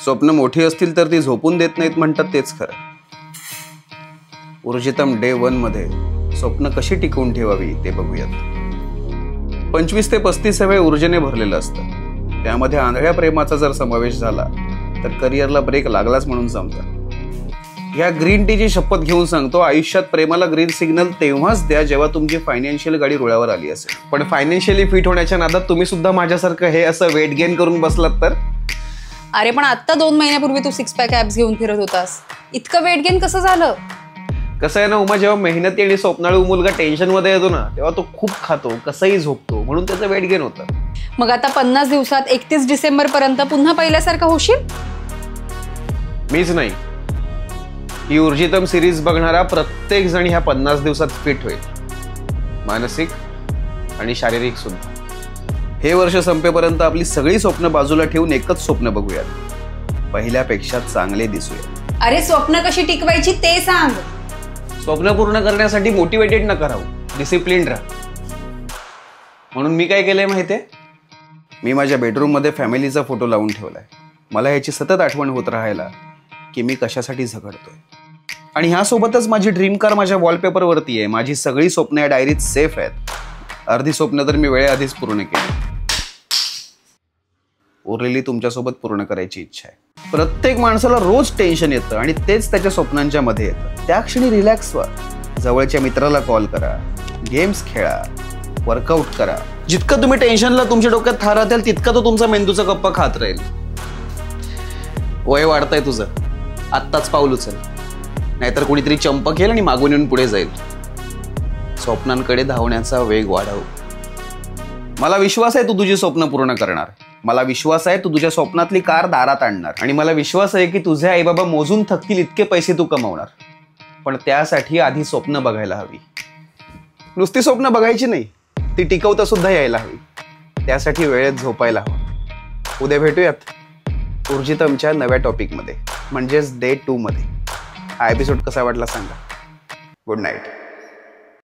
स्वप्न मोठी असतील तर ती झोपून देत नाहीत म्हणतात तेच खरं. ऊर्जितम डे 1 मध्ये स्वप्न कशी टिकवून ठेवावी ते बघूयात. 25 ते 35 वय ऊर्जेने भरलेलं असतं. त्यामध्ये आंधळ्या प्रेमाचा जर समावेश झाला तर करिअरला ब्रेक लागलाच म्हणून समजा. या ग्रीन टीची शपथ घेऊन सांगतो, आयुष्यात प्रेमाला ग्रीन सिग्नल तेव्हाच द्या जेव्हा तुमची फायनान्शियल गाडी रुळावर आली असेल. पण फायनान्शियली फिट होण्याच्या नादात तुम्ही सुद्धा माझ्यासारखं हे असं वेट गेन करून बसलात तर. अरे पण आता 2 महिन्यापूर्वी तू 6 पॅक ऍप्स घेऊन फिरत होतास, इतकं वेट गेन कसं झालं? कसं आहे ना उमा, जेव्हा मेहनती आणि स्वप्नाळू मुलगा टेन्शन मध्ये येतो ना तेव्हा तो खूप खातो, कसंही झोपतो, म्हणून त्याचं वेट गेन होतं. मग आता 50 दिवसात 31 डिसेंबर पर्यंत पुन्हा पहिल्यासारखं होशील? मीच नाही, ही ऊर्जितम सिरीज बघणारा प्रत्येक जण ह्या 50 दिवसात फिट होईल, मानसिक आणि शारीरिक सुद्धा. हे वर्ष संपेपर्यंत आपली सगळी स्वप्न बाजूला ठेवून एकच स्वप्न बघूयात, पहिल्यापेक्षा चांगले दिसूया. अरे स्वप्न कशी टिकवायची ते सांग. स्वप्न पूर्ण करण्यासाठी मोटिवेटेड नका राहू, डिसिप्लिन राहा. म्हणून मी काय केलंय माहितीये, मी माझ्या बेडरूम मध्ये फॅमिलीचा फोटो लावून ठेवलाय. मला याची सतत आठवण होत राहायला की मी कशासाठी झगडतोय. आणि ह्यासोबतच माझी ड्रीम कार माझ्या वॉलपेपर वरती आहे. माझी सगळी स्वप्न या डायरीत सेफ आहेत. अर्धी स्वप्न तर मी वेळेआधीच पूर्ण केली. उरलेली तुमच्यासोबत पूर्ण करायची इच्छा आहे. प्रत्येक माणसाला रोज टेन्शन येतं आणि तेच त्याच्या स्वप्नांच्या मध्ये येतं. त्या क्षणी रिलॅक्स व्हा, जवळच्या मित्राला कॉल करा, गेम्स खेळा, वर्कआउट करा. जितकं तुम्ही टेन्शनला तुमच्या डोक्यात थार राहतील तितका तो तुमचा मेंदूचा गप्पा खात राहील. वय वाढतंय तुझं, आत्ताच पाऊल उचल, नाहीतर कोणीतरी चंपकेल आणि मागून येऊन पुढे जाईल. स्वप्नांकडे धावण्याचा वेग वाढव. मला विश्वास आहे तू तुझी स्वप्न पूर्ण करणार. मला विश्वास आहे तू तुझ्या स्वप्नातली कार दारात आणणार. आणि मला विश्वास आहे की तुझे आई बाबा मोजून थकतील इतके पैसे तू कमवणार. पण त्यासाठी आधी स्वप्न बघायला हवी. नुसती स्वप्न बघायची नाही, ती टिकवता सुद्धा यायला हवी. त्यासाठी वेळेत झोपायला हवं. उद्या भेटूयात ऊर्जितमच्या नव्या टॉपिकमध्ये, म्हणजेच डे 2 मध्ये. हा एपिसोड कसा वाटला सांगा. Good night.